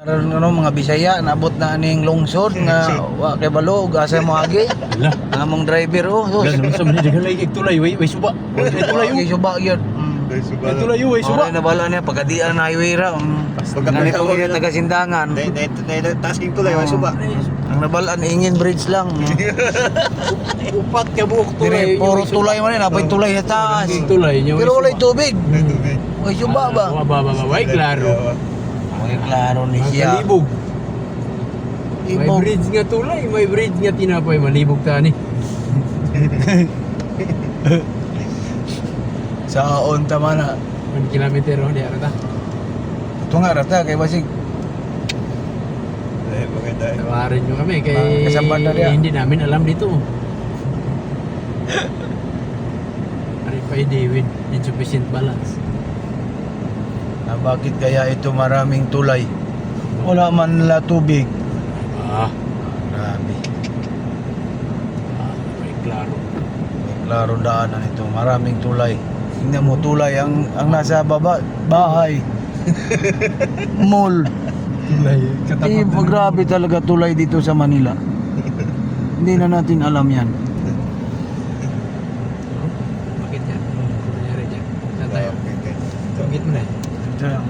Ano mga Bisaya nabot na aning lungsod nga wa kay balog asa mo agi. Ala. Among driver oh. Wala naman sa mga daghang lagi kay tulay way suba. Way tulay Kay suba gyud. Way tulay way suba. Suba na bala niya pagkadian na highway ra. Ganito kay taga Sindangan. Tasking tulay way suba. Ang nabalaan ingin bridge lang. Upat ka buok Dire tulay. puro tulay man ni napay tulay sa taas. Tulay niyo. Pero walay tubig. Way suba ba? Ba way klaro. Way klaro ni siya. Malibog. May Ibog. bridge nga tulay, may bridge nga tinapay malibog ta ni. Sa onta man na. 1 kilometer ho di arata. Ito nga rata kay basig. Tawarin nyo kami kay Kasabad na diya. hindi namin alam dito. Ari pa with insufficient balance. Na bakit kaya ito maraming tulay? Wala man la tubig. Grabe. May klaro. Klaro daanan ito. Maraming tulay. Tingnan mo tulay ang nasa baba, bahay. Mall. Tulay. Grabe talaga tulay dito sa Manila. Hindi na natin alam yan. Bakit yan? Nangyari dyan? Saan tayo? Tugit mo na eh. Ito lang.